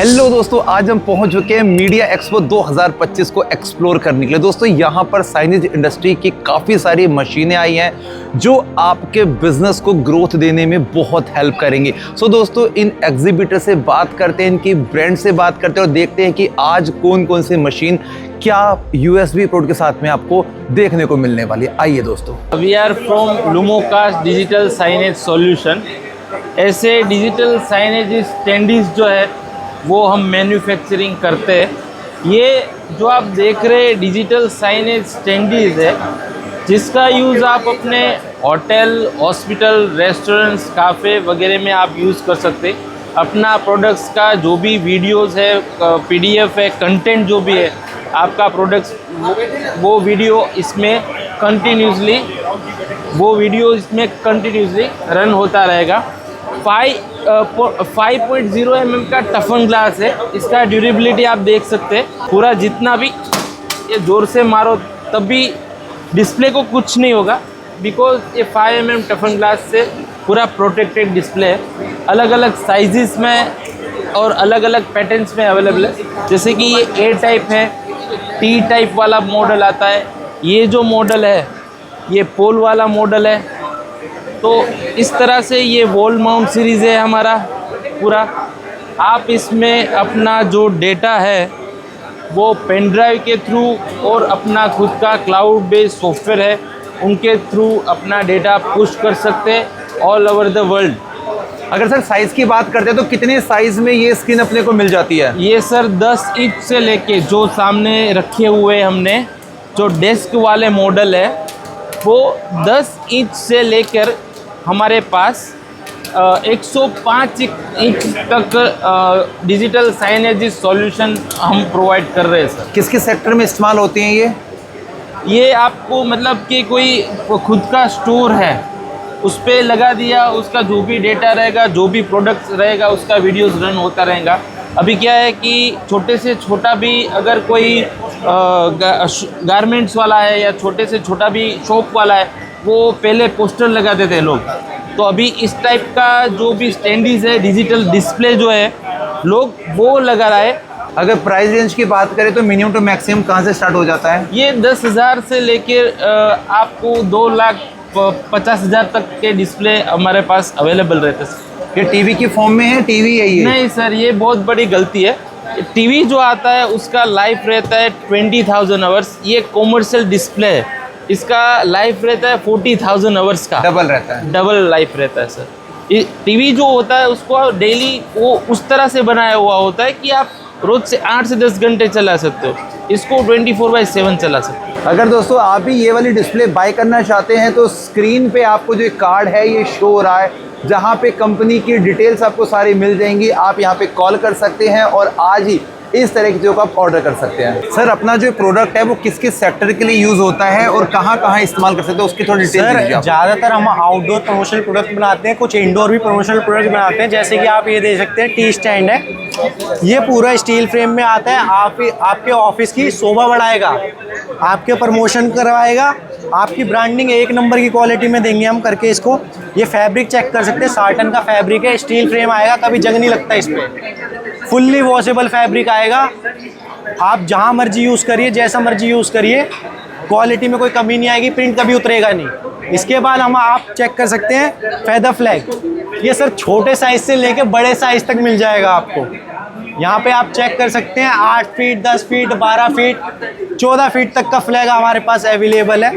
Hello दोस्तों, आज हम पहुंच चुके हैं मीडिया एक्सपो 2025 को एक्सप्लोर करने के लिए। दोस्तों यहाँ पर साइनेज इंडस्ट्री की काफ़ी सारी मशीनें आई हैं जो आपके बिजनेस को ग्रोथ देने में बहुत हेल्प करेंगी। सो दोस्तों, इन एग्जीबिटर से बात करते हैं, इनकी ब्रांड से बात करते हैं और देखते हैं कि आज कौन कौन सी मशीन क्या यूएसबी प्रोडक्ट के साथ में आपको देखने को मिलने वाली है। आइए दोस्तों। We are from Lumocast digital signage solution. ऐसे डिजिटल साइनेज स्टैंडीज जो है वो हम मैन्युफैक्चरिंग करते हैं। ये जो आप देख रहे हैं डिजिटल साइनेज स्टैंडीज है, जिसका यूज़ आप अपने होटल, हॉस्पिटल, रेस्टोरेंट्स, काफ़े वगैरह में आप यूज़ कर सकते हैं। अपना प्रोडक्ट्स का जो भी वीडियोस है, पीडीएफ है, कंटेंट जो भी है आपका प्रोडक्ट्स, वो वीडियो इसमें कंटिन्यूसली रन होता रहेगा। 5.0 mm का टफन ग्लास है। इसका ड्यूरेबिलिटी आप देख सकते हैं। पूरा जितना भी ये ज़ोर से मारो तब भी डिस्प्ले को कुछ नहीं होगा, बिकॉज ये 5 mm टफन ग्लास से पूरा प्रोटेक्टेड डिस्प्ले है। अलग अलग साइजेस में और अलग अलग पैटर्न्स में अवेलेबल है। जैसे कि ये ए टाइप है, टी टाइप वाला मॉडल आता है। ये जो मॉडल है ये पोल वाला मॉडल है। तो इस तरह से ये वॉल माउंट सीरीज़ है हमारा पूरा। आप इसमें अपना जो डेटा है वो पेन ड्राइव के थ्रू और अपना खुद का क्लाउड बेस्ड सॉफ्टवेयर है उनके थ्रू अपना डेटा पुश कर सकते हैं ऑल ओवर द वर्ल्ड। अगर सर साइज़ की बात करते हैं तो कितने साइज़ में ये स्क्रीन अपने को मिल जाती है? ये सर 10 इंच से लेके जो सामने रखे हुए हमने जो डेस्क वाले मॉडल है वो 10 इंच से लेकर हमारे पास 105 इंच तक डिजिटल साइनेज सॉल्यूशन हम प्रोवाइड कर रहे हैं सर। किस किस सेक्टर में इस्तेमाल होते हैं ये आपको मतलब कि कोई खुद का स्टोर है उस पर लगा दिया, उसका जो भी डेटा रहेगा, जो भी प्रोडक्ट्स रहेगा, उसका वीडियोस रन होता रहेगा। अभी क्या है कि छोटे से छोटा भी अगर कोई गारमेंट्स वाला है या छोटे से छोटा भी शॉप वाला है, वो पहले पोस्टर लगा देते हैं लोग। तो अभी इस टाइप का जो भी स्टैंडीज है, डिजिटल डिस्प्ले जो है, लोग वो लगा रहा है। अगर प्राइस रेंज की बात करें तो मिनिमम टू मैक्सिमम कहाँ से स्टार्ट हो जाता है? ये 10,000 से लेकर आपको 2,50,000 तक के डिस्प्ले हमारे पास अवेलेबल रहते हैं। ये टीवी की फॉर्म में है? टीवी है ये? नहीं सर, ये बहुत बड़ी गलती है। टीवी जो आता है उसका लाइफ रहता है 20,000 आवर्स। ये कॉमर्शियल डिस्प्ले है, इसका लाइफ रहता है 40,000 आवर्स का। डबल रहता है? डबल लाइफ रहता है सर। टीवी जो होता है उसको डेली वो उस तरह से बनाया हुआ होता है कि आप रोज से 8 से 10 घंटे चला सकते हो। इसको 24/7 चला सकते हो। अगर दोस्तों आप भी ये वाली डिस्प्ले बाय करना चाहते हैं तो स्क्रीन पे आपको जो कार्ड है ये शो हो रहा है, जहाँ पे कंपनी की डिटेल्स आपको सारी मिल जाएंगी। आप यहाँ पे कॉल कर सकते हैं और आज ही इस तरह की चीज़ों का आप ऑर्डर कर सकते हैं। सर, अपना जो प्रोडक्ट है वो किस किस सेक्टर के लिए यूज़ होता है और कहाँ कहाँ इस्तेमाल कर सकते हैं, उसकी थोड़ी डिटेल दीजिए। ज़्यादातर हम आउटडोर प्रमोशनल प्रोडक्ट बनाते हैं, कुछ इंडोर भी प्रमोशनल प्रोडक्ट बनाते हैं। जैसे कि आप ये देख सकते हैं, टी स्टैंड है। ये पूरा स्टील फ्रेम में आता है। आपके ऑफिस की शोभा बढ़ाएगा, आपके प्रमोशन करवाएगा, आपकी ब्रांडिंग एक नंबर की क्वालिटी में देंगे हम करके इसको। ये फैब्रिक चेक कर सकते हैं, साटन का फैब्रिक है, स्टील फ्रेम आएगा, कभी जंग नहीं लगता इस पर। फुल्ली वॉशेबल फैब्रिक आएगा। आप जहाँ मर्जी यूज़ करिए, जैसा मर्जी यूज़ करिए, क्वालिटी में कोई कमी नहीं आएगी, प्रिंट कभी उतरेगा नहीं। इसके बाद आप चेक कर सकते हैं फेदर फ्लैग। ये सर छोटे साइज़ से लेके बड़े साइज़ तक मिल जाएगा आपको। यहाँ पे आप चेक कर सकते हैं 8 फीट, 10 फीट, 12 फीट, 14 फीट तक का फ्लैग हमारे पास अवेलेबल है।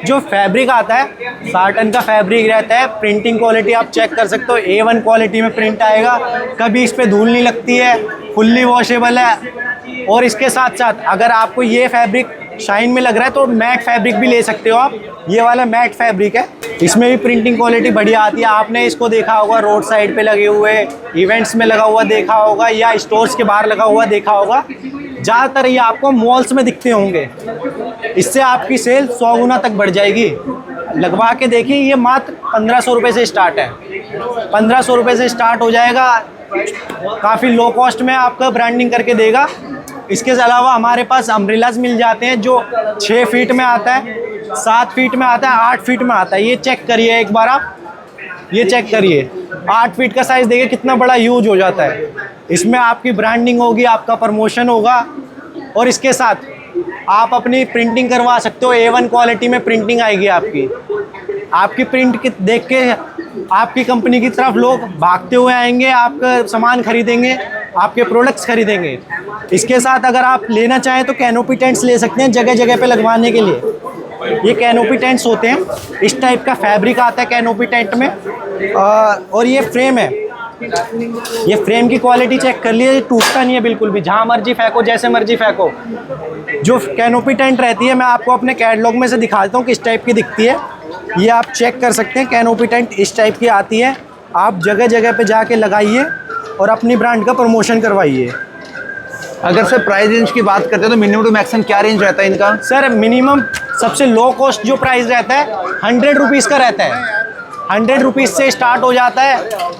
जो फैब्रिक आता है साटन का फैब्रिक रहता है। प्रिंटिंग क्वालिटी आप चेक कर सकते हो, A1 क्वालिटी में प्रिंट आएगा, कभी इस पर धूल नहीं लगती है, फुल्ली वॉशेबल है। और इसके साथ साथ अगर आपको ये फैब्रिक शाइन में लग रहा है तो मैट फैब्रिक भी ले सकते हो आप। ये वाला मैट फैब्रिक है, इसमें भी प्रिंटिंग क्वालिटी बढ़िया आती है। आपने इसको देखा होगा रोड साइड पे लगे हुए, इवेंट्स में लगा हुआ देखा होगा, या स्टोर्स के बाहर लगा हुआ देखा होगा। ज़्यादातर ये आपको मॉल्स में दिखते होंगे। इससे आपकी सेल 100 गुना तक बढ़ जाएगी। लगवा के देखिए, ये मात्र 1500 रुपये से स्टार्ट है। 1500 रुपये से स्टार्ट हो जाएगा। काफ़ी लो कॉस्ट में आपका ब्रांडिंग करके देगा। इसके अलावा हमारे पास अम्ब्रेलाज मिल जाते हैं जो 6 फीट में आता है, 7 फीट में आता है, 8 फीट में आता है। ये चेक करिए एक बार आप, ये चेक करिए, 8 फीट का साइज देखिए कितना बड़ा यूज हो जाता है। इसमें आपकी ब्रांडिंग होगी, आपका प्रमोशन होगा, और इसके साथ आप अपनी प्रिंटिंग करवा सकते हो। A1 क्वालिटी में प्रिंटिंग आएगी आपकी प्रिंट की देख के आपकी कंपनी की तरफ लोग भागते हुए आएंगे, आपका सामान खरीदेंगे, आपके प्रोडक्ट्स खरीदेंगे। इसके साथ अगर आप लेना चाहें तो कैनोपी टेंट्स ले सकते हैं जगह जगह पे लगवाने के लिए। ये कैनोपी टेंट्स होते हैं, इस टाइप का फैब्रिक आता है कैनोपी टेंट में। और ये फ्रेम है, ये फ्रेम की क्वालिटी चेक कर लिए, टूटता नहीं है बिल्कुल भी, जहाँ मर्जी फेंको, जैसे मर्जी फेंको। जो कैनोपी टेंट रहती है मैं आपको अपने कैटलॉग में से दिखाता हूँ किस टाइप की दिखती है। ये आप चेक कर सकते हैं, कैनोपी टेंट इस टाइप की आती है। आप जगह जगह पे जाके लगाइए और अपनी ब्रांड का प्रमोशन करवाइए। अगर सर प्राइस रेंज की बात करते हैं तो मिनिमम टू मैक्सिमम क्या रेंज रहता है इनका? सर मिनिमम सबसे लो कॉस्ट जो प्राइस रहता है 100 रुपीज़ का रहता है। 100 रुपीज़ से स्टार्ट हो जाता है।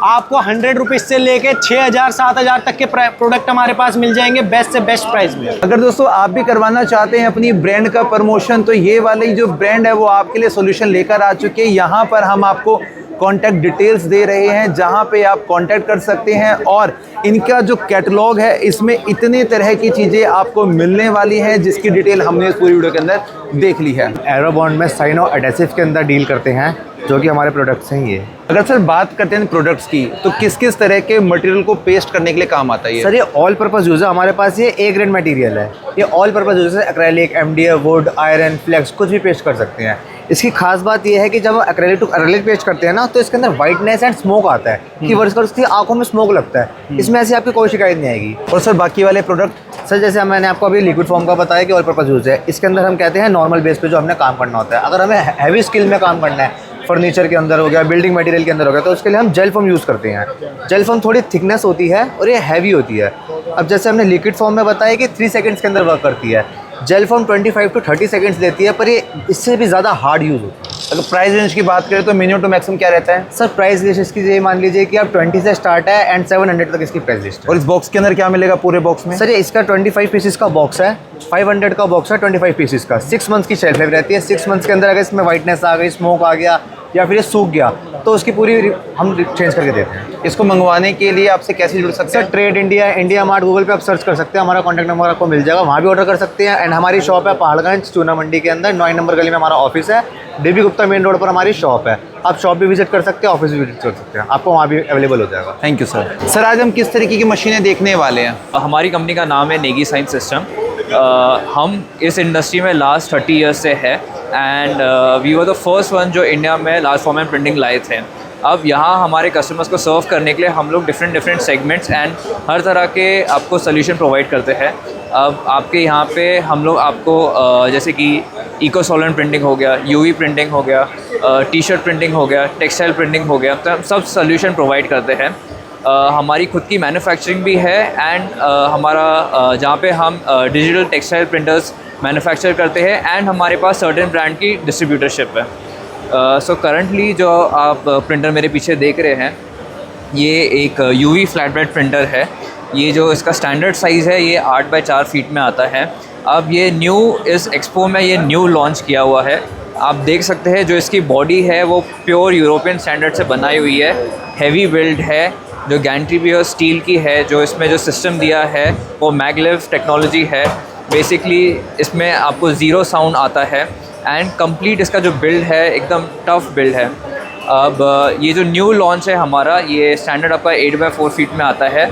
आपको 100 रुपीज़ से लेके 6000 7000 तक के प्रोडक्ट हमारे पास मिल जाएंगे बेस्ट से बेस्ट प्राइस में। अगर दोस्तों आप भी करवाना चाहते हैं अपनी ब्रांड का प्रमोशन तो ये वाली जो ब्रांड है वो आपके लिए सॉल्यूशन लेकर आ चुके हैं। यहाँ पर हम आपको कॉन्टैक्ट डिटेल्स दे रहे हैं जहाँ पे आप कॉन्टैक्ट कर सकते हैं, और इनका जो कैटलॉग है इसमें इतने तरह की चीज़ें आपको मिलने वाली हैं जिसकी डिटेल हमने इस पूरी वीडियो के अंदर देख ली है। एरोबॉन्ड में साइनो एडेसिव के अंदर डील करते हैं जो कि हमारे प्रोडक्ट्स हैं ये। अगर सर बात करते हैं प्रोडक्ट्स की तो किस किस तरह के मटेरियल को पेस्ट करने के लिए काम आता है ये? सर ये ऑल पर्पस यूज़ है, हमारे पास ये A ग्रेड मटेरियल है। ये ऑल पर्पस यूज़ है, acrylic, MDF, wood, iron, flex कुछ भी पेस्ट कर सकते हैं। इसकी खास बात ये है कि जब हम एक्रेलिक टू एक्रेलिक पेस्ट करते हैं ना तो इसके अंदर वाइटनेस एंड स्मोक आता है कि वर्ष उसकी आंखों में स्मोक लगता है। इसमें ऐसी आपकी कोई शिकायत नहीं आएगी। और सर बाकी वाले प्रोडक्ट? सर जैसे मैंने आपको अभी लिक्विड फॉर्म का बताया कि ऑल पर्पस यूज़ है, इसके अंदर हम कहते हैं नॉर्मल बेस पे जो हमने काम करना होता है। अगर हमें हैवी स्किल में काम करना है, फर्नीचर के अंदर हो गया, बिल्डिंग मटेरियल के अंदर हो गया, तो उसके लिए हम जेल फोम यूज़ करते हैं। जेल फोम थोड़ी थिकनेस होती है और ये हैवी होती है। अब जैसे हमने लिक्विड फॉर्म में बताया कि 3 सेकंड्स के अंदर वर्क करती है, जेल फोम 25 to 30 सेकंड्स देती है, पर ये इससे भी ज़्यादा हार्ड यूज़ होती है। अगर प्राइस रेंज की बात करें तो मिनिमम टू मैक्सिमम क्या रहता है? सर प्राइस लिस्ट इसकी ये मान लीजिए कि आप 20 से स्टार्ट है एंड 700 तक इसकी प्राइस लिस्ट है। और इस बॉक्स के अंदर क्या मिलेगा पूरे बॉक्स में? सर ये इसका 25 पीसेस का बॉक्स है, 500 का बॉक्स है, 25 पीसेस का। 6 मंथ्स की शेल्फ लाइफ रहती है। 6 मंथ्स के अंदर अगर इसमें वाइटनेस आ गई, स्मोक आ गया या फिर ये सूख गया तो उसकी पूरी हम चेंज करके देते हैं। इसको मंगवाने के लिए आपसे कैसे जुड़ सकते सर हैं? Trade India, India mart, Google पे आप सर्च कर सकते हैं, हमारा कॉन्टैक्ट नंबर आपको मिल जाएगा, वहाँ भी ऑर्डर कर सकते हैं। एंड हमारी शॉप है पहाड़गंज चूना मंडी के अंदर 9 नंबर गली में हमारा ऑफिस है। DB गुप्ता मेन रोड पर हमारी शॉप है। आप शॉप भी विजिट कर सकते हैं, ऑफिस भी विजिट कर सकते हैं, आपको वहाँ भी अवेलेबल हो जाएगा। Thank you sir. सर आज हम किस तरीके की मशीनें देखने वाले हैं? हमारी कंपनी का नाम है नेगी साइंस सिस्टम। हम इस इंडस्ट्री में लास्ट 30 ईयर्स से है and we were the first one जो इंडिया में लार्ज फॉर्मेट प्रिंटिंग लाए थे। अब यहाँ हमारे कस्टमर्स को सर्व करने के लिए हम लोग डिफरेंट सेगमेंट्स एंड हर तरह के आपको सोल्यूशन प्रोवाइड करते हैं। अब आपके यहाँ पे हम लोग आपको जैसे कि इको सॉल्वेंट प्रिंटिंग हो गया, UV प्रिंटिंग हो गया, टी-शर्ट प्रिंटिंग हो गया, टेक्सटाइल प्रिंटिंग हो गया, तो हम सब सोल्यूशन प्रोवाइड करते हैं। हमारी खुद की मैन्युफैक्चरिंग भी है एंड हमारा जहाँ पे हम डिजिटल टेक्सटाइल प्रिंटर्स मैन्युफैक्चर करते हैं एंड हमारे पास सर्टेन ब्रांड की डिस्ट्रीब्यूटरशिप है। सो करंटली जो आप प्रिंटर मेरे पीछे देख रहे हैं ये एक UV फ्लैट बेड प्रिंटर है। ये जो इसका स्टैंडर्ड साइज़ है ये 8 बाई 4 फीट में आता है। अब ये न्यू इस एक्सपो में ये न्यू लॉन्च किया हुआ है। आप देख सकते हैं जो इसकी बॉडी है वो प्योर यूरोपियन स्टैंडर्ड से बनाई हुई है, हैवी बिल्ड है, जो गैंट्री भी और स्टील की है। जो इसमें जो सिस्टम दिया है वो मैगलेव टेक्नोलॉजी है। बेसिकली इसमें आपको ज़ीरो साउंड आता है एंड कंप्लीट इसका जो बिल्ड है एकदम टफ बिल्ड है। अब ये जो न्यू लॉन्च है हमारा, ये स्टैंडर्ड आपका 8 बाई 4 फीट में आता है।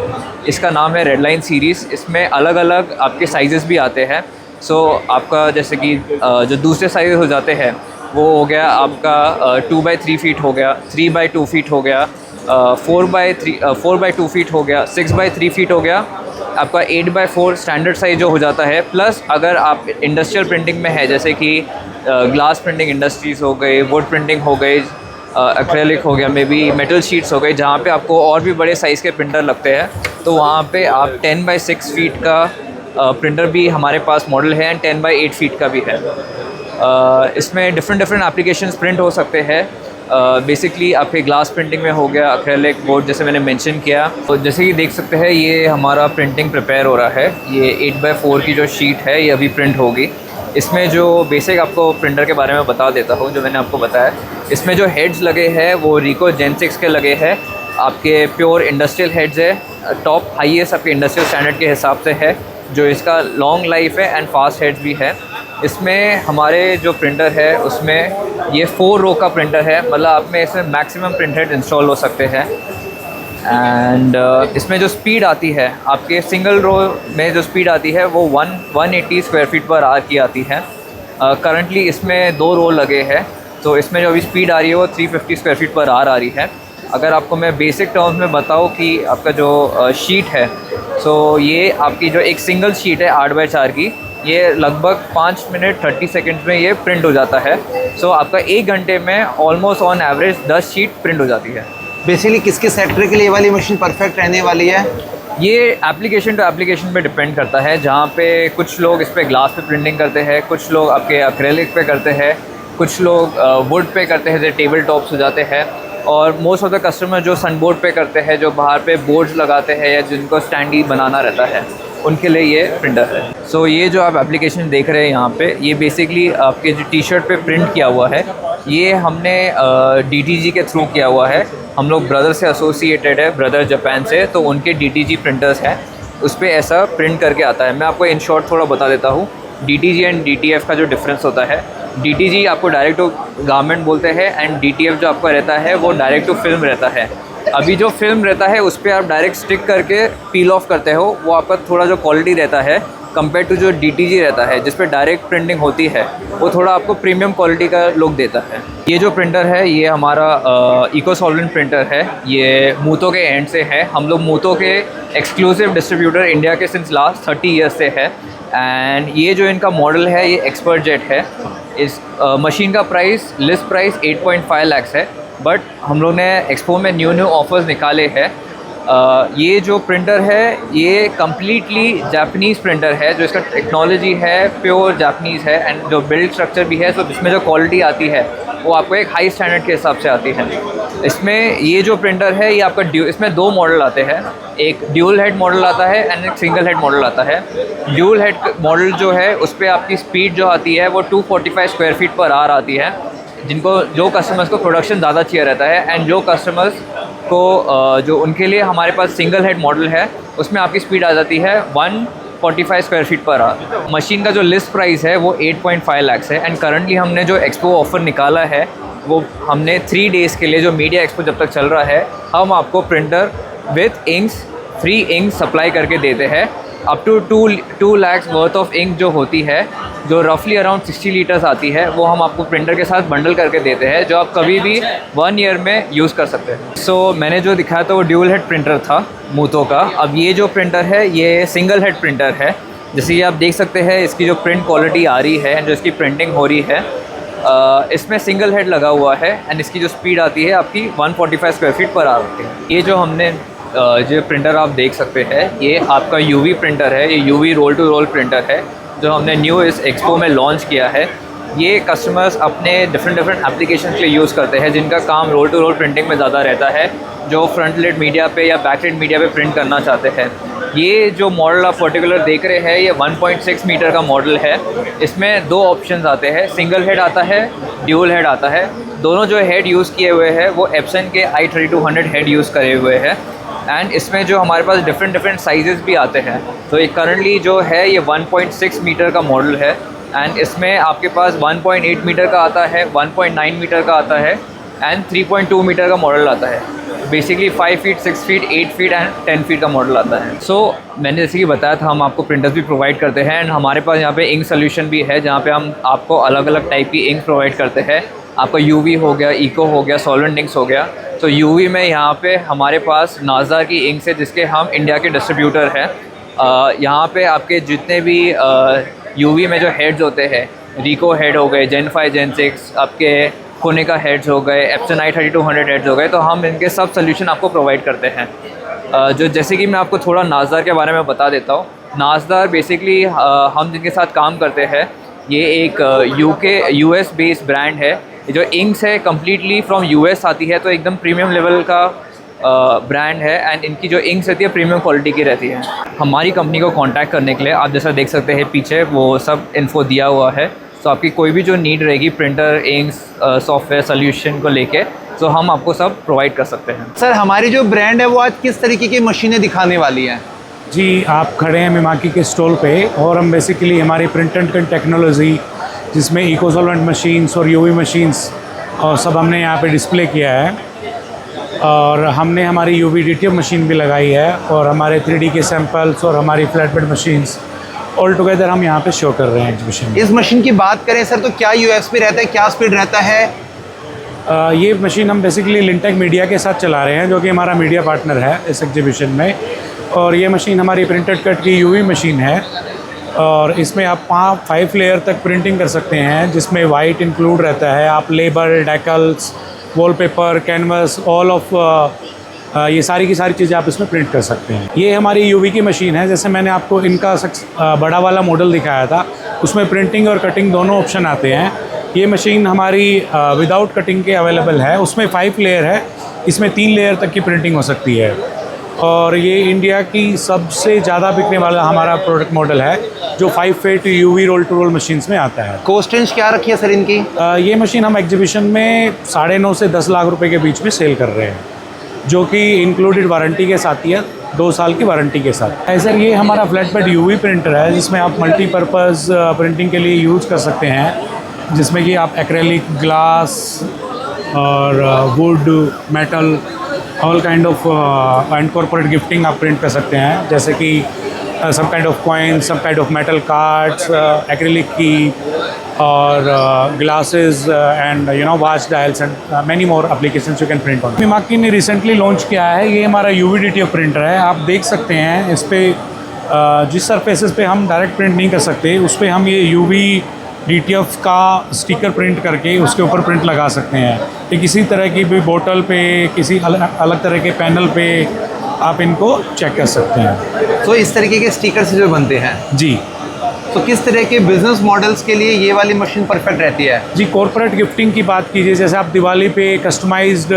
इसका नाम है रेडलाइन सीरीज़। इसमें अलग अलग आपके साइज़ेस भी आते हैं। सो आपका जैसे कि जो दूसरे साइज़ हो जाते हैं वो हो गया आपका 2 बाई 3 फीट हो गया, 3 बाई 2 फीट हो गया, 4 बाई 2 फीट हो गया, 6 बाई 3 फीट हो गया, आपका 8 बाई 4 स्टैंडर्ड साइज जो हो जाता है। प्लस अगर आप इंडस्ट्रियल प्रिंटिंग में है जैसे कि ग्लास प्रिंटिंग इंडस्ट्रीज़ हो गई, वुड प्रिंटिंग हो गई, एक्रेलिक हो गया, मे बी मेटल शीट्स हो गई, जहाँ पे आपको और भी बड़े साइज़ के प्रिंटर लगते हैं, तो वहाँ पे आप 10 बाई 6 फीट का प्रिंटर भी हमारे पास मॉडल है एंड 10 बाई 8 फीट का भी है। इसमें डिफरेंट एप्लीकेशंस प्रिंट हो सकते हैं। बेसिकली आपके ग्लास प्रिंटिंग में हो गया, एक्रेलिक, बोर्ड जैसे मैंने मेंशन किया। तो जैसे कि देख सकते हैं ये हमारा प्रिंटिंग प्रिपेयर हो रहा है। ये 8 बाई 4 की जो शीट है ये अभी प्रिंट होगी इसमें जो बेसिक आपको प्रिंटर के बारे में बता देता हूँ, जो मैंने आपको बताया। इसमें जो हेड्स लगे हैं वो रिको जेन 6 के लगे हैं, आपके प्योर इंडस्ट्रियल हेड्स है, टॉप हाईएस्ट आपके इंडस्ट्रियल स्टैंडर्ड के हिसाब से है, जो इसका लॉन्ग लाइफ है एंड फास्ट हेड्स भी है। इसमें हमारे जो प्रिंटर है उसमें ये 4 रो का प्रिंटर है, मतलब आप में इसमें मैक्सिमम प्रिंट हेड इंस्टॉल हो सकते हैं। एंड इसमें जो स्पीड आती है आपके सिंगल रो में जो स्पीड आती है वो 180 स्क्वायर फीट पर आवर की आती है। करंटली इसमें 2 रो लगे हैं, तो इसमें जो अभी स्पीड आ रही है वो 350 स्क्वायर फीट पर आवर आ रही है। अगर आपको मैं बेसिक टर्म्स में बताऊँ कि आपका जो शीट है, सो ये आपकी जो एक सिंगल शीट है 8x4 की, ये लगभग 5 मिनट 30 सेकंड्स में ये प्रिंट हो जाता है। सो आपका 1 घंटे में almost on average 10 sheet print हो जाती है। बेसिकली किसके सेक्टर के लिए ये वाली मशीन परफेक्ट रहने वाली है? ये एप्लीकेशन टू एप्लीकेशन पे डिपेंड करता है, जहाँ पे कुछ लोग इस पे ग्लास पे प्रिंटिंग करते हैं, कुछ लोग आपके एक्रेलिक पे करते हैं, कुछ लोग वुड पे करते हैं, जैसे टेबल टॉप्स हो जाते हैं, और मोस्ट ऑफ द कस्टमर जो सनबोर्ड पे करते हैं, जो बाहर पे बोर्ड्स लगाते हैं या जिनको स्टैंडी बनाना रहता है, उनके लिए ये प्रिंटर है। सो ये जो आप एप्लीकेशन देख रहे हैं यहाँ पे, ये बेसिकली आपके जो टी शर्ट पे प्रिंट किया हुआ है, ये हमने DTG के थ्रू किया हुआ है। हम लोग ब्रदर से एसोसिएटेड है, ब्रदर जापान से, तो उनके DTG प्रिंटर्स हैं, उस पर ऐसा प्रिंट करके आता है। मैं आपको इन शॉर्ट थोड़ा बता देता हूँ DTG एंड DTF का जो डिफरेंस होता है। DTG आपको डायरेक्ट टू गारमेंट बोलते हैं एंड DTF जो आपका रहता है वो डायरेक्ट टू फिल्म रहता है। अभी जो फिल्म रहता है उस पर आप डायरेक्ट स्टिक करके पील ऑफ करते हो, वो आपका थोड़ा जो क्वालिटी रहता है कंपेयर टू जो DTG रहता है जिस पे डायरेक्ट प्रिंटिंग होती है, वो थोड़ा आपको प्रीमियम क्वालिटी का लुक देता है। ये जो प्रिंटर है ये हमारा इको सॉल्वेंट प्रिंटर है, ये मूतो के एंड से है। हम लोग मूतो के एक्सक्लूसिव डिस्ट्रीब्यूटर इंडिया के सिंस लास्ट 30 ईयर्स से है। एंड ये जो इनका मॉडल है ये एक्सपर्ट जेट है। इस मशीन का प्राइस लिस्ट प्राइस 8.5 लाख है, बट हम लोग ने एक्सपो में न्यू ऑफर्स निकाले हैं। ये जो प्रिंटर है ये कम्प्लीटली जापानीज़ प्रिंटर है, जो इसका टेक्नोलॉजी है प्योर जापानीज़ है, एंड जो बिल्ड स्ट्रक्चर भी है, तो इसमें जो क्वालिटी आती है वो आपको एक हाई स्टैंडर्ड के हिसाब से आती है। इसमें ये जो प्रिंटर है ये आपका इसमें 2 मॉडल आते हैं, एक ड्यूल हेड मॉडल आता है एंड एक सिंगल हेड मॉडल आता है। ड्यूल हेड मॉडल जो है उस पर आपकी स्पीड जो आती है वो 245 स्क्वायर फीट पर आवर आती है, जिनको जो कस्टमर्स को प्रोडक्शन ज़्यादा चाहिए रहता है, एंड जो कस्टमर्स को जो उनके लिए हमारे पास सिंगल हेड मॉडल है उसमें आपकी स्पीड आ जाती है 145 square feet per hour. Machine का जो लिस्ट प्राइस है वो 8.5 लाख है, एंड करंटली हमने जो एक्सपो ऑफर निकाला है वो हमने 3 डेज़ के लिए, जो मीडिया एक्सपो जब तक चल रहा है, हम आपको printer with inks free ink supply करके देते हैं। Up to 2 lakh worth of ink जो होती है, जो रफली अराउंड 60 लीटर्स आती है, वो हम आपको प्रिंटर के साथ बंडल करके देते हैं, जो आप कभी भी 1 ईयर में यूज़ कर सकते हैं। सो मैंने जो दिखाया था वो ड्यूल हेड प्रिंटर था मूतो का। अब ये जो प्रिंटर है ये सिंगल हेड प्रिंटर है। जैसे ये आप देख सकते हैं इसकी जो प्रिंट क्वालिटी आ रही है, जो इसकी प्रिंटिंग हो रही है, इसमें सिंगल हेड लगा हुआ है, एंड इसकी जो स्पीड आती है आपकी 145 स्क्वायर फीट पर आवर होती है। ये जो हमने जो प्रिंटर आप देख सकते हैं ये आपका UV प्रिंटर है, ये UV roll to roll printer है, जो हमने न्यू इस एक्सपो में लॉन्च किया है। ये कस्टमर्स अपने डिफरेंट एप्लीकेशन के लिए यूज़ करते हैं, जिनका काम रोल टू रोल प्रिंटिंग में ज़्यादा रहता है, जो फ्रंट लेड मीडिया पे या बैक लेड मीडिया पे प्रिंट करना चाहते हैं। ये जो मॉडल आप पर्टिकुलर देख रहे हैं ये 1.6 मीटर का मॉडल है। इसमें 2 ऑप्शंस आते हैं, सिंगल हेड आता है, ड्यूल हेड आता है। दोनों जो हेड यूज़ किए हुए हैं वो एप्सन के i3200 हेड यूज़ करे हुए हैं, एंड इसमें जो हमारे पास डिफरेंट साइजेस भी आते हैं। तो ये करंटली जो है ये 1.6 मीटर का मॉडल है, एंड इसमें आपके पास 1.8 मीटर का आता है, 1.9 मीटर का आता है, एंड 3.2 मीटर का मॉडल आता है। Basically 5 feet, 6 feet, 8 feet and 10 feet का मॉडल आता है। सो मैंने जैसे कि बताया था हम आपको प्रिंटर्स भी प्रोवाइड करते हैं, एंड हमारे पास यहाँ पे इंक सोल्यूशन भी है, जहाँ पे हम आपको अलग अलग टाइप की इंक प्रोवाइड करते हैं। आपका UV हो गया, इको हो गया, सॉल्वेंट इंक्स हो गया। तो UV में यहाँ पे हमारे पास नाज़ार की इंक्स है, जिसके हम इंडिया के डिस्ट्रीब्यूटर हैं। यहाँ पे आपके जितने भी UV में जो हेड्स होते हैं, रिको हेड हो गए, जेन 5, जेन 6, आपके कोनिका हेड्स हो गए, एप्सन i3200 हेड्स हो गए, तो हम इनके सब सोल्यूशन आपको प्रोवाइड करते हैं। जो जैसे कि मैं आपको थोड़ा नाज़दार के बारे में बता देता हूँ। नाज़दार बेसिकली हम जिनके साथ काम करते हैं ये एक US बेस्ड ब्रांड है। जो इंक्स है कम्प्लीटली फ्रॉम US आती है, तो एकदम प्रीमियम लेवल का ब्रांड है एंड इनकी जो इंक्स रहती है प्रीमियम क्वालिटी की रहती है। हमारी कंपनी को कांटेक्ट करने के लिए आप जैसा देख सकते हैं पीछे वो सब इन्फो दिया हुआ है। तो आपकी कोई भी जो नीड रहेगी प्रिंटर, इंक्स, सॉफ्टवेयर सोल्यूशन को लेके, तो हम आपको सब प्रोवाइड कर सकते हैं। सर हमारी जो ब्रांड है वो आज किस तरीके की मशीनें दिखाने वाली हैं? जी, आप खड़े हैं मिमाकी के स्टॉल पे और हम बेसिकली हमारी प्रिंट एंड कट टेक्नोलॉजी जिसमें इको सॉल्वेंट मशीन्स और यूवी मशीन्स और सब हमने यहाँ पे डिस्प्ले किया है। और हमने हमारी यूवी डीटीएफ मशीन भी लगाई है और हमारे 3D के सैंपल्स और हमारी flat bed machines all together हम यहाँ पे शो कर रहे हैं एग्जीबिशन में। इस मशीन की बात करें सर तो क्या यूएसपी रहता है, क्या स्पीड रहता है? ये मशीन हम बेसिकली लिंटेक मीडिया के साथ चला रहे हैं जो कि हमारा मीडिया पार्टनर है इस एग्जीबिशन में। और ये मशीन हमारी प्रिंटेड कट की यूवी मशीन है और इसमें आप 5 लेयर तक प्रिंटिंग कर सकते हैं जिसमें वाइट इंक्लूड रहता है। आप label, decals, wallpaper, canvas, all of ये सारी की सारी चीज़ें आप इसमें प्रिंट कर सकते हैं। ये हमारी यूवी की मशीन है। जैसे मैंने आपको इनका बड़ा वाला मॉडल दिखाया था, उसमें प्रिंटिंग और कटिंग दोनों ऑप्शन आते हैं। ये मशीन हमारी विदाउट कटिंग के अवेलेबल है, उसमें 5 लेयर है, इसमें 3 लेयर तक की प्रिंटिंग हो सकती है। और ये इंडिया की सबसे ज़्यादा बिकने वाला हमारा प्रोडक्ट मॉडल है जो 5 feet UV roll to roll machines में आता है। कॉस्ट रेंज क्या रखी है सर इनकी? ये मशीन हम एग्जीबिशन में 9.5 से 10 लाख रुपए के बीच में सेल कर रहे हैं, जो कि इंक्लूडेड वारंटी के साथ ही है, 2 साल की वारंटी के साथ। सर ये हमारा फ्लैट बेड यूवी प्रिंटर है जिसमें आप मल्टीपर्पज़ प्रिंटिंग के लिए यूज़ कर सकते हैं, जिसमें कि आप एक्रेलिक, ग्लास और would, metal, all kind of and corporate gifting आप प्रिंट कर सकते हैं, जैसे कि some kind of coins, some kind of metal cards, acrylic की और glasses and watch dials and many more applications you can print on. मिमाकी ने recently launch किया है, ये हमारा UV DTF प्रिंटर है। आप देख सकते हैं इस पर जिस सरफेसेस पे हम डायरेक्ट प्रिंट नहीं कर सकते उस पर हम ये UV DTF का स्टिकर प्रिंट करके उसके ऊपर प्रिंट लगा सकते हैं। कि किसी तरह की भी बोतल पे, किसी अलग तरह के पैनल पे आप इनको चेक कर सकते हैं। तो इस तरीके के स्टिकर्स जो बनते हैं जी, तो किस तरह के बिजनेस मॉडल्स के लिए ये वाली मशीन परफेक्ट रहती है? जी, कॉर्पोरेट गिफ्टिंग की बात कीजिए, जैसे आप दिवाली पे कस्टमाइज्ड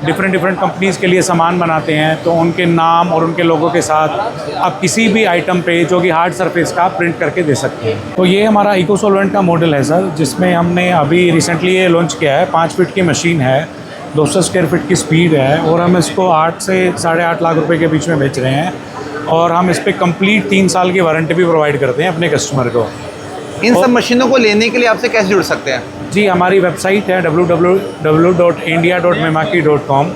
डिफरेंट कंपनीज़ के लिए सामान बनाते हैं तो उनके नाम और उनके लोगों के साथ आप किसी भी आइटम पे जो कि हार्ड सरफेस का प्रिंट करके दे सकते हैं। तो ये हमारा इको सॉल्वेंट का मॉडल है सर, जिसमें हमने अभी रिसेंटली ये लॉन्च किया है। 5 फीट की मशीन है, 200 स्क्वायर फीट की स्पीड है और हम इसको 8 से 8.5 लाख रुपए के बीच में बेच रहे हैं। और हम इस पर कंप्लीट 3 साल की वारंटी भी प्रोवाइड करते हैं अपने कस्टमर को। इन सब मशीनों को लेने के लिए आपसे कैसे जुड़ सकते हैं? जी, हमारी वेबसाइट है www.india.memaki.com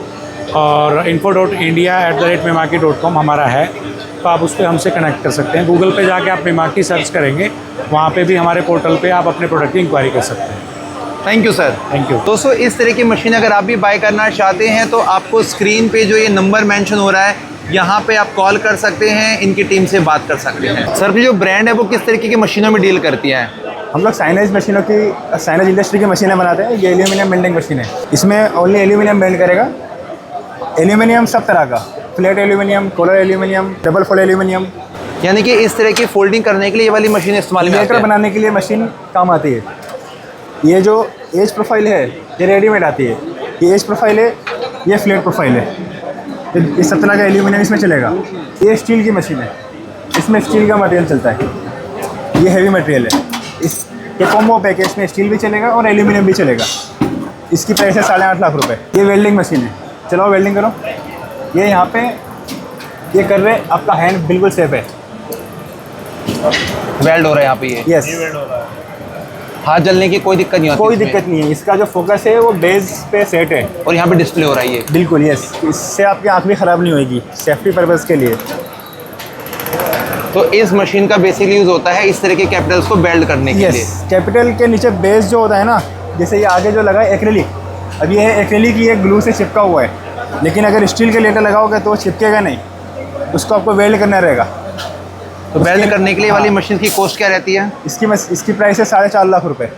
और info.india@memaki.com हमारा है, तो आप उस पर हमसे कनेक्ट कर सकते हैं। गूगल पे जाके आप मेमाकी सर्च करेंगे, वहाँ पे भी हमारे पोर्टल पे आप अपने प्रोडक्ट की इंक्वायरी कर सकते हैं। Thank you sir. Thank you. दोस्तों इस तरह की मशीन अगर आप भी बाय करना चाहते हैं तो आपको स्क्रीन पे जो ये नंबर मेंशन हो रहा है यहाँ पे आप कॉल कर सकते हैं, इनकी टीम से बात कर सकते हैं। सर की जो ब्रांड है वो किस तरीके की मशीनों में डील करती है? हम लोग साइनेज मशीनों की, साइनेज इंडस्ट्री की मशीनें बनाते हैं। ये एल्यूमिनियम बेल्डिंग मशीन है, इसमें ओनली एल्यूमिनियम बेल्ड करेगा। एल्यूमिनियम सब तरह का, flat aluminium, colour aluminium, double fold aluminium, यानी कि इस तरह की फोल्डिंग करने के लिए ये वाली मशीन इस्तेमाल में आती लेटर है। बनाने के लिए मशीन काम आती है। ये जो एज प्रोफाइल है ये रेडीमेड आती है। ये एज प्रोफाइल है, ये फ्लैट प्रोफाइल है। इस सब तरह का एल्यूमिनियम इसमें चलेगा। ये स्टील की मशीन है, इसमें स्टील का मटेरियल चलता है। ये हैवी मटेरियल है। ये कॉम्बो पैक है, इसमें स्टील भी चलेगा और एल्यूमिनियम भी चलेगा। इसकी प्राइस है 8.5 लाख रुपए। ये वेल्डिंग मशीन है, चलो वेल्डिंग करो। ये यहाँ पे ये कर रहे, आपका हैंड बिल्कुल सेफ है। वेल्ड हो रहा है यहाँ पे ये। यस, हाथ जलने की कोई दिक्कत नहीं होती कोई इसमें। दिक्कत नहीं है। इसका जो फोकस है वो बेस पे सेट है। और यहाँ पे डिस्प्ले हो रहा है ये। बिल्कुल यस, इससे आपकी आँख भी ख़राब नहीं होगी, सेफ्टी पर्पज़ के लिए। तो इस मशीन का बेसिकली यूज़ होता है इस तरह के कैपिटल्स को बेल्ड करने के लिए। यस, कैपिटल के नीचे बेस जो होता है ना, जैसे ये आगे जो लगा है एक्रेलिक, अब ये है एक्रेलिक, ये ग्लू से चिपका हुआ है। लेकिन अगर स्टील के लेटर लगाओगे तो वो चिपकेगा नहीं, उसको आपको वेल्ड करना रहेगा। तो वेल्ड करने के लिए वाली मशीन की कॉस्ट क्या रहती है? इसकी प्राइस है 4.5 लाख रुपए।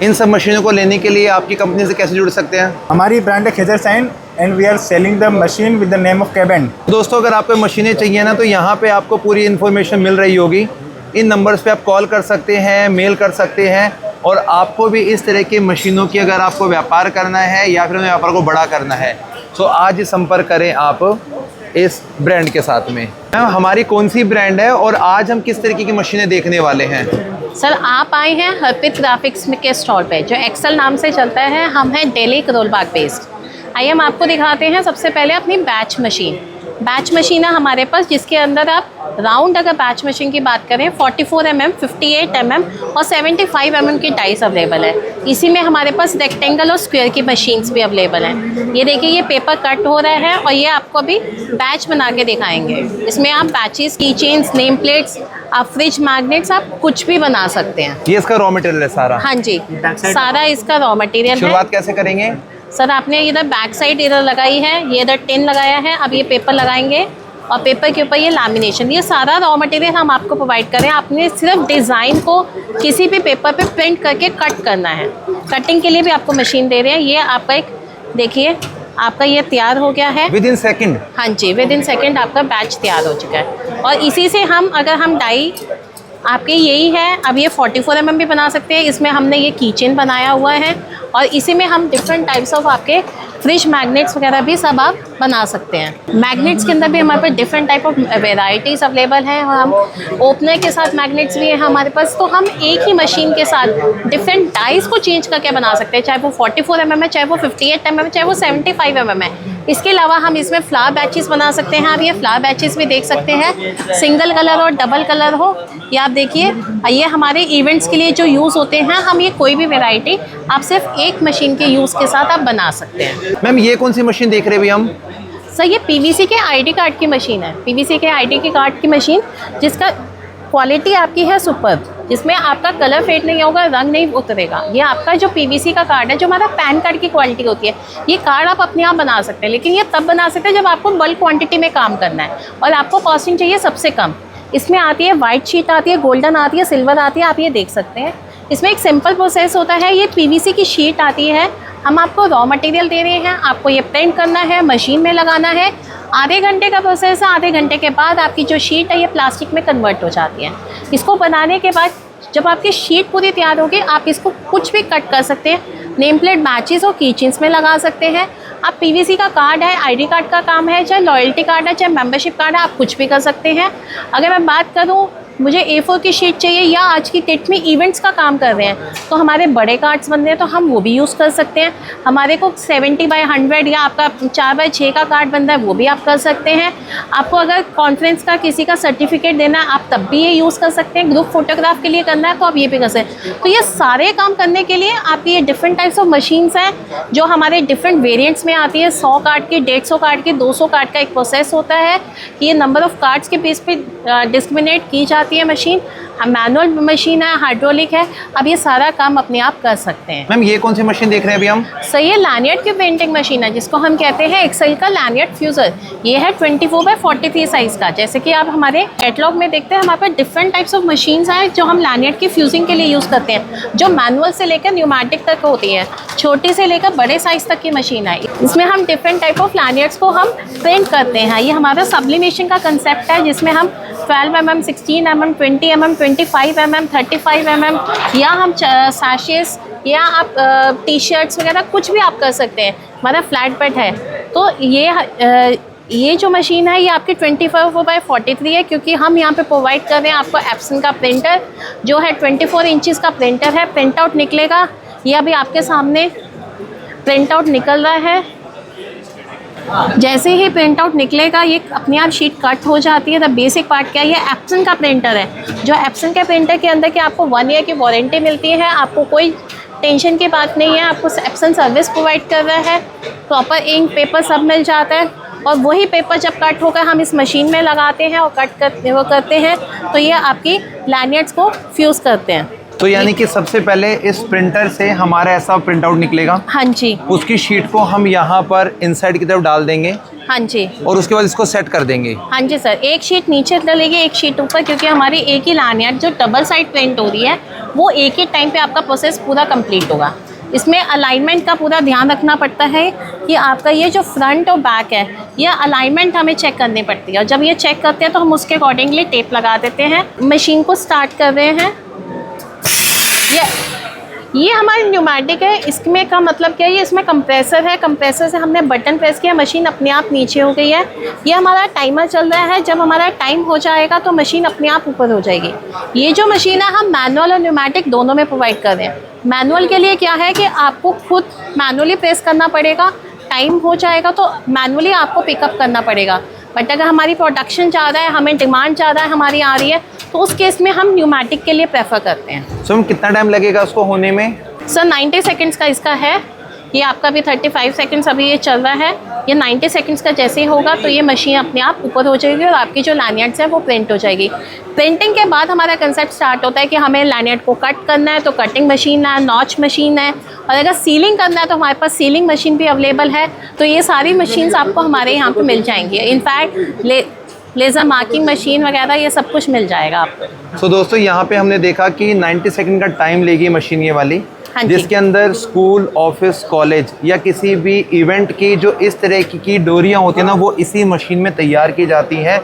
इन सब मशीनों को लेने के लिए आपकी कंपनी से कैसे जुड़ सकते हैं? हमारी ब्रांड है खेजर sign and we are selling the machine with the name of कैबेंड। दोस्तों अगर आपको मशीनें चाहिए ना तो यहाँ पे आपको पूरी इन्फॉर्मेशन मिल रही होगी। इन नंबर्स पे आप कॉल कर सकते हैं, मेल कर सकते हैं। और आपको भी इस तरह की मशीनों की अगर आपको व्यापार करना है या फिर व्यापार को बड़ा करना है सो आज संपर्क करें आप इस ब्रांड के साथ में। मैम हमारी कौन सी ब्रांड है और आज हम किस तरीके की मशीनें देखने वाले हैं? सर आप आए हैं हर्पित ग्राफिक्स के स्टॉल पे, जो एक्सेल नाम से चलता है। हम हैं दिल्ली करोल बाग बेस्ड। आइए हम आपको दिखाते हैं सबसे पहले अपनी बैच मशीन। बैच मशीन है हमारे पास, जिसके अंदर आप राउंड अगर बैच मशीन की बात करें 44 mm, 58 mm और 75 mm की डाइस अवेलेबल है। इसी में हमारे पास रेक्टेंगल और स्क्वायर की मशीन्स भी अवेलेबल हैं। ये देखिए ये पेपर कट हो रहा है और ये आपको अभी बैच बना के दिखाएंगे। इसमें आप बैचेस, की चेन्स, नेम प्लेट्स, आप फ्रिज मैग्नेट्स, आप कुछ भी बना सकते हैं। ये इसका रॉ मटेरियल है सारा? हाँ जी, सारा इसका रॉ मटेरियल है। शुरुआत कैसे करेंगे? सर आपने इधर बैक साइड इधर लगाई है, ये इधर टिन लगाया है। अब ये पेपर लगाएंगे और पेपर के ऊपर ये लैमिनेशन, ये सारा रॉ मटेरियल हम आपको प्रोवाइड करें। आपने सिर्फ डिज़ाइन को किसी भी पेपर पे प्रिंट करके कट करना है। कटिंग के लिए भी आपको मशीन दे रहे हैं। ये आपका एक देखिए, आपका ये तैयार हो गया है विद इन सेकेंड। हाँ जी, विद इन सेकेंड आपका बैच तैयार हो चुका है। और इसी से हम अगर हम डाई आपके यही है, अब ये 44 mm भी बना सकते हैं। इसमें हमने ये कीचेन बनाया हुआ है और इसी में हम डिफरेंट टाइप्स ऑफ आपके फ्रिज मैग्नेट्स वगैरह भी सब आप बना सकते हैं। मैग्नेट्स के अंदर भी हमारे पास different type of varieties available हैं। हम ओपनर के साथ मैग्नेट्स भी हैं हमारे पास। तो हम एक ही मशीन के साथ डिफरेंट डाइस को चेंज करके बना सकते हैं, चाहे वो 44 mm है, चाहे वो 58 mm है, चाहे वो 75 mm है। इसके अलावा हम इसमें फ्लावर बैचेस बना सकते हैं। आप ये फ्लावर बैचेस भी देख सकते हैं, सिंगल कलर और डबल कलर हो। ये आप देखिए, ये हमारे इवेंट्स के लिए जो यूज़ होते हैं। हम ये कोई भी वैरायटी आप सिर्फ एक मशीन के यूज़ के साथ आप बना सकते हैं। मैम ये कौन सी मशीन देख रहे हैं अभी हम? सर ये पीवीसी के आईडी कार्ड की मशीन है। पीवीसी के आईडी के कार्ड की मशीन, जिसका क्वालिटी आपकी है सुपर, जिसमें आपका कलर फेड नहीं होगा, रंग नहीं उतरेगा। ये आपका जो पीवीसी का कार्ड है, जो हमारा पैन कार्ड की क्वालिटी होती है, ये कार्ड आप अपने आप बना सकते हैं। लेकिन ये तब बना सकते हैं जब आपको बल्क क्वांटिटी में काम करना है और आपको कॉस्टिंग चाहिए सबसे कम। इसमें आती है वाइट शीट, आती है गोल्डन, आती है सिल्वर, आती है। आप ये देख सकते हैं, इसमें एक सिंपल प्रोसेस होता है। ये पीवीसी की शीट आती है, हम आपको रॉ मटेरियल दे रहे हैं, आपको ये प्रिंट करना है, मशीन में लगाना है। आधे घंटे का प्रोसेस है। आधे घंटे के बाद आपकी जो शीट है ये प्लास्टिक में कन्वर्ट हो जाती है। इसको बनाने के बाद जब आपकी शीट पूरी तैयार होगी, आप इसको कुछ भी कट कर सकते हैं। नेम प्लेट, मैचेस और कीचेन्स में लगा सकते हैं। आप पीवीसी का कार्ड है, आईडी कार्ड का काम है, चाहे लॉयल्टी कार्ड है, चाहे मेंबरशिप कार्ड है, आप कुछ भी कर सकते हैं। अगर मैं बात करूँ मुझे A4 की शीट चाहिए, या आज की डेट में इवेंट्स का काम कर रहे हैं तो हमारे बड़े कार्ड्स बन रहे हैं तो हम वो भी यूज़ कर सकते हैं। हमारे को 70/100 या आपका 4/6 का कार्ड बन रहा है, वो भी आप कर सकते हैं। आपको अगर कॉन्फ्रेंस का किसी का सर्टिफिकेट देना है, आप तब भी ये यूज़ कर सकते हैं। ग्रुप फोटोग्राफ के लिए करना है तो आप ये भी कर सकते हैं। तो ये सारे काम करने के लिए आपकी ये डिफरेंट टाइप्स ऑफ मशीन्स हैं, जो हमारे डिफरेंट वेरियंट्स में आती है। 100 कार्ड की, 150 कार्ड की, 200 कार्ड का एक प्रोसेस होता है कि ये नंबर ऑफ़ कार्ड्स के बेस पे डिस्क्रिमिनेट की जाती है मशीन। मैनुअल मशीन है, हाइड्रोलिक है। अब ये सारा काम अपने आप कर सकते हैं। मैम ये कौन सी मशीन देख रहे हैं अभी हम? सर ये लैनियड की पेंटिंग मशीन है, जिसको हम कहते हैं एक्सेल का लैनियड फ्यूजर। ये है 24/43 साइज़ का। जैसे कि आप हमारे कैटलॉग में देखते हैं, हमारे पास डिफरेंट टाइप्स ऑफ मशीन्स हैं जो हम लैनियड की फ्यूजिंग के लिए यूज़ करते हैं, जो मैनुअल से लेकर न्यूमेटिक तक होती है। छोटी से लेकर बड़े साइज़ तक की मशीन है। इसमें हम डिफरेंट टाइप ऑफ लैनियड्स को हम प्रिंट करते हैं। ये हमारा सब्लिमेशन का कंसेप्ट है, जिसमें हम 12 mm, 16 mm, 20 mm, 25 mm, 35 mm या हम सैशेस या आप टी शर्ट्स वगैरह कुछ भी आप कर सकते हैं। हमारा फ्लैट बेड है। तो ये जो मशीन है ये आपकी 24/43 है, क्योंकि हम यहाँ पे प्रोवाइड कर रहे हैं आपको एप्सन का प्रिंटर, जो है 24 इंचज़ का प्रिंटर है। प्रिंट आउट निकलेगा, ये अभी आपके सामने प्रिंट आउट निकल रहा है। जैसे ही प्रिंट आउट निकलेगा ये अपने आप शीट कट हो जाती है। द बेसिक पार्ट क्या है, ये एप्सन का प्रिंटर है, जो एप्सन के प्रिंटर के अंदर के आपको 1 ईयर की वारंटी मिलती है। आपको कोई टेंशन की बात नहीं है, आपको एप्सन सर्विस प्रोवाइड कर रहा है। प्रॉपर इंक, पेपर सब मिल जाता है। और वही पेपर जब कट होकर हम इस मशीन में लगाते हैं और करते हैं तो ये आपकी लैनियड्स को फ्यूज़ करते हैं। तो यानी कि सबसे पहले इस प्रिंटर से हमारा ऐसा प्रिंट आउट निकलेगा। हाँ जी। उसकी शीट को हम यहाँ पर इनसाइड की तरफ डाल देंगे। हाँ जी। और उसके बाद इसको सेट कर देंगे। हाँ जी सर, एक शीट नीचे डलेगी, एक शीट ऊपर, क्योंकि हमारी एक ही लैनियड जो डबल साइड प्रिंट हो रही है वो एक ही टाइम पे आपका प्रोसेस पूरा कंप्लीट होगा। इसमें अलाइनमेंट का पूरा ध्यान रखना पड़ता है कि आपका ये जो फ्रंट और बैक है ये अलाइनमेंट हमें चेक करनी पड़ती है। और जब ये चेक करते हैं तो हम उसके अकॉर्डिंगली टेप लगा देते हैं। मशीन को स्टार्ट कर रहे हैं। ये हमारी न्यूमेटिक है। इसमें का मतलब क्या है, ये इसमें कंप्रेसर है, कंप्रेसर से हमने बटन प्रेस किया, मशीन अपने आप नीचे हो गई है। ये हमारा टाइमर चल रहा है, जब हमारा टाइम हो जाएगा तो मशीन अपने आप ऊपर हो जाएगी। ये जो मशीन है हम मैनुअल और न्यूमेटिक दोनों में प्रोवाइड कर रहे हैं। मैनुअल के लिए क्या है कि आपको खुद मैनुअली प्रेस करना पड़ेगा, टाइम हो जाएगा तो मैनुअली आपको पिकअप करना पड़ेगा। बट अगर हमारी प्रोडक्शन ज़्यादा है, हमें डिमांड ज़्यादा है हमारी आ रही है, तो उस केस में हम न्यूमेटिक के लिए प्रेफर करते हैं। सो कितना टाइम लगेगा उसको होने में? सर 90 सेकंड्स का इसका है। ये आपका भी 35 सेकंड्स अभी ये चल रहा है। ये 90 सेकंड्स का जैसे ही होगा तो ये मशीन अपने आप ऊपर हो जाएगी और आपकी जो लैनियर्ड्स है वो प्रिंट हो जाएगी। प्रिंटिंग के बाद हमारा कंसेप्ट स्टार्ट होता है कि हमें लैनियर्ड को कट करना है तो कटिंग मशीन है, नॉच मशीन है, और अगर सीलिंग करना है तो हमारे पास सीलिंग मशीन भी अवेलेबल है। तो ये सारी मशीन्स आपको हमारे यहाँ पे मिल जाएंगी। इनफैक्ट लेज़र मार्किंग मशीन वगैरह ये सब कुछ मिल जाएगा आपको। सो दोस्तों यहाँ पे हमने देखा कि 90 सेकंड का टाइम लेगी मशीन ये वाली, हाँ जी। जिसके अंदर स्कूल, ऑफिस, कॉलेज या किसी भी इवेंट की जो इस तरह की डोरियां होती हैं ना, वो इसी मशीन में तैयार की जाती हैं।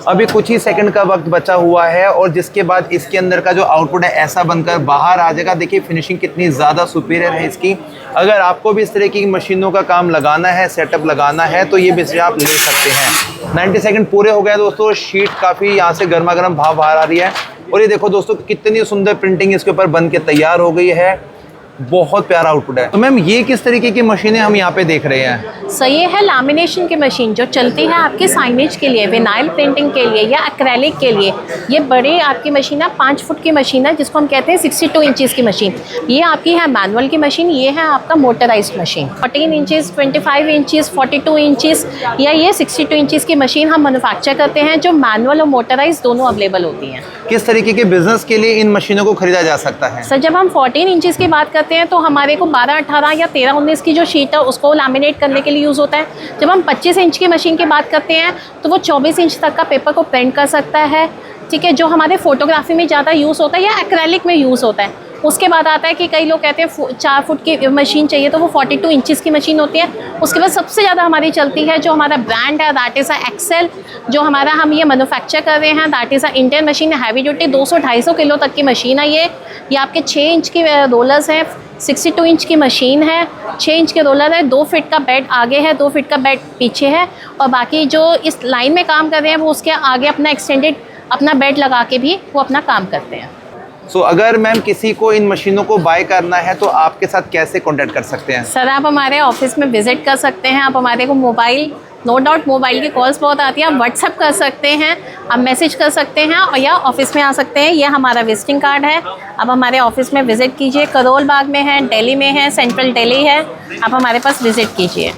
अभी कुछ ही सेकंड का वक्त बचा हुआ है और जिसके बाद इसके अंदर का जो आउटपुट है ऐसा बनकर बाहर आ जाएगा। देखिए फिनिशिंग कितनी ज़्यादा सुपीरियर है इसकी। अगर आपको भी इस तरह की मशीनों का काम लगाना है, सेटअप लगाना है, तो ये भी आप ले सकते हैं। 90 सेकंड पूरे हो गए दोस्तों। शीट काफ़ी यहाँ से गर्मा गर्म भाप बाहर आ रही है और ये देखो दोस्तों कितनी सुंदर प्रिंटिंग इसके ऊपर बन के तैयार हो गई है। बहुत प्यारा आउटपुट है। तो मैम ये किस तरीके की मशीनें हम यहाँ पे देख रहे हैं? सो ये है लैमिनेशन की मशीन जो चलती है आपके साइनेज के लिए, विनाइल प्रिंटिंग के लिए या एक्रेलिक के लिए। ये बड़ी आपकी मशीन है, 5 फुट की मशीन है जिसको हम कहते हैं 62 इंचज़ की मशीन। ये आपकी है मैनुअल की मशीन, ये है आपका motorised machine. 14 inches, 25 inches, 42 inches या ये 62 इंचज़ की मशीन हम मैन्युफैक्चर करते हैं, जो मैनुअल और मोटराइज दोनों अवेलेबल होती हैं। किस तरीके के बिजनेस के लिए इन मशीनों को खरीदा जा सकता है? सर जब हम 14 इंचज़ की बात करते हैं तो हमारे को 12, 18 या 13, 19 की जो शीट है उसको लैमिनेट करने के लिए यूज़ होता है। जब हम 25 इंच की मशीन की बात करते हैं तो वो 24 इंच तक का पेपर को प्रिंट कर सकता है। ठीक है, जो हमारे फोटोग्राफी में ज़्यादा यूज़ होता है या एक्रेलिक में यूज़ होता है। उसके बाद आता है कि कई लोग कहते हैं 4 फुट की मशीन चाहिए, तो वो 42 इंचज़ की मशीन होती है। उसके बाद सबसे ज़्यादा हमारी चलती है जो हमारा ब्रांड है, दैट इज़ एक्सेल, जो हमारा हम ये मैन्युफैक्चर कर रहे हैं। That is a Indian machine, heavy duty 200-250 kilo तक की मशीन है। ये आपके 6 इंच की रोलर्स हैं, 62 इंच की मशीन है, 6 इंच के रोलर है, 2 फीट का बेड आगे है, 2 फीट का बेड पीछे है, और बाकी जो इस लाइन में काम कर रहे हैं वो उसके आगे अपना एक्सटेंडेड अपना बेड लगा के भी वो अपना काम करते हैं। सो अगर मैम किसी को इन मशीनों को बाय करना है तो आपके साथ कैसे कॉन्टेक्ट कर सकते हैं? सर आप हमारे ऑफिस में विजिट कर सकते हैं। आप हमारे को मोबाइल, नो डाउट मोबाइल की कॉल्स बहुत आती है, आप व्हाट्सएप कर सकते हैं, आप मैसेज कर सकते हैं और या ऑफिस में आ सकते हैं। ये हमारा विजिटिंग कार्ड है, आप हमारे ऑफिस में विजिट कीजिए। करोल बाग में है, दिल्ली में है, सेंट्रल दिल्ली है, आप हमारे पास विजिट कीजिए।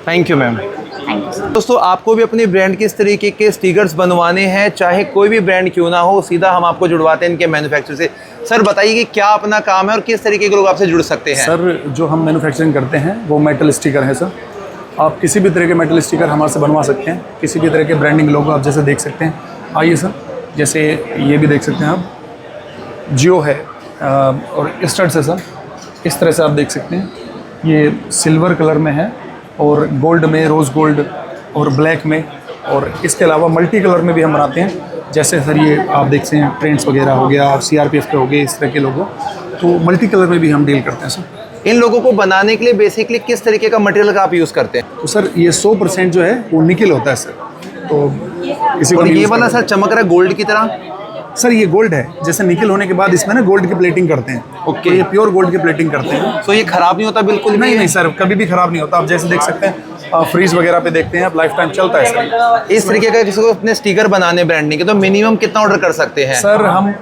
Thank you ma'am. Thank you. दोस्तों आपको भी अपनी ब्रांड के इस तरीके के स्टिकर्स बनवाने हैं, चाहे कोई भी ब्रांड क्यों ना हो, सीधा हम आपको जुड़वाते हैं इनके मैन्युफैक्चर से। सर बताइए कि क्या अपना काम है और किस तरीके के लोग आपसे जुड़ सकते हैं? सर जो हम मैन्युफैक्चरिंग करते हैं वो मेटल स्टिकर है सर। आप किसी भी तरह के मेटल स्टिकर हमारे से बनवा सकते हैं, किसी भी तरह के ब्रांडिंग लोगो आप जैसे देख सकते हैं। आइए सर, जैसे ये भी देख सकते हैं आप, जियो है और स्टड्स है सर, इस तरह से आप देख सकते हैं। ये सिल्वर कलर में है और गोल्ड में, रोज़ गोल्ड और ब्लैक में, और इसके अलावा मल्टी कलर में भी हम बनाते हैं। जैसे सर ये आप देख सकते हैं ट्रेंड्स वगैरह हो गया, CRPF के हो गए, इस तरह के लोगो, तो मल्टी कलर में भी हम डील करते हैं सर। इन लोगों को बनाने के लिए बेसिकली किस तरीके का मटेरियल का आप यूज़ करते हैं? तो सर ये 100% जो है वो निकल होता है सर। तो किसी को और नहीं ये use वाला करना। सर चमक रहा है गोल्ड की तरह। सर ये गोल्ड है, जैसे निकल होने के बाद इसमें ना गोल्ड की प्लेटिंग करते हैं। ओके। तो ये प्योर गोल्ड की प्लेटिंग करते हैं। सो ये खराब नहीं होता बिल्कुल? नहीं नहीं सर, कभी भी खराब नहीं होता। आप जैसे देख सकते हैं फ्रीज वगैरह पे देखते हैं आप, लाइफ टाइम चलता है सर। इस तरीके का किसी को अपने स्टिकर बनाने ब्रांडिंग के, तो मिनिमम कितना ऑर्डर कर सकते हैं? सर हम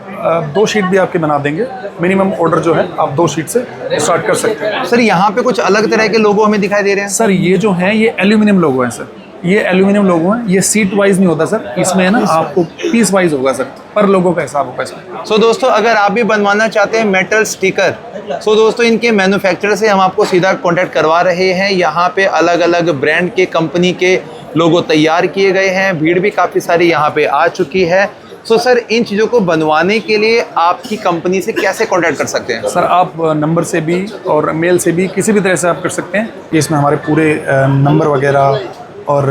2 शीट भी आपके बना देंगे। मिनिमम ऑर्डर जो है आप 2 शीट से स्टार्ट कर सकते हैं। सर यहाँ पे कुछ अलग तरह के लोगो हमें दिखाई दे रहे हैं। सर ये जो है ये एल्यूमिनियम लोगो है सर, ये एल्यूमिनियम लोगो है। ये सीट वाइज नहीं होता सर, इसमें है ना आपको पीस वाइज होगा सर, पर लोगों का हिसाब होगा सर। सो दोस्तों अगर आप भी बनवाना चाहते हैं मेटल स्टिकर, सो दोस्तों इनके मैन्युफैक्चरर से हम आपको सीधा कांटेक्ट करवा रहे हैं। यहाँ पे अलग अलग ब्रांड के, कंपनी के लोगो तैयार किए गए हैं। भीड़ भी काफ़ी सारी यहाँ पे आ चुकी है। सो सर इन चीज़ों को बनवाने के लिए आपकी कंपनी से कैसे कांटेक्ट कर सकते हैं? सर आप नंबर से भी और मेल से भी किसी भी तरह से आप कर सकते हैं। इसमें हमारे पूरे नंबर वगैरह और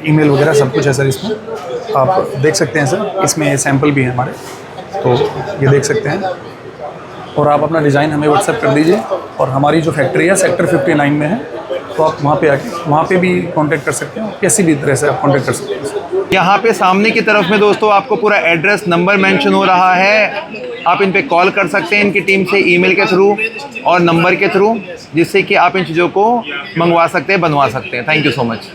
ईमेल वगैरह सब कुछ है सर। इसमें आप देख सकते हैं सर, इसमें सैंपल भी है हमारे, तो ये देख सकते हैं। और आप अपना डिज़ाइन हमें व्हाट्सएप कर दीजिए। और हमारी जो फैक्ट्री है सेक्टर 59 में है, तो आप वहाँ पे आके वहाँ पे भी कांटेक्ट कर सकते हैं, किसी भी तरह से आप कांटेक्ट कर सकते हैं। यहाँ पे सामने की तरफ में दोस्तों आपको पूरा एड्रेस नंबर मेंशन हो रहा है, आप इन पे कॉल कर सकते हैं इनकी टीम से ईमेल के थ्रू और नंबर के थ्रू, जिससे कि आप इन चीज़ों को मंगवा सकते हैं, बनवा सकते हैं। Thank you so much.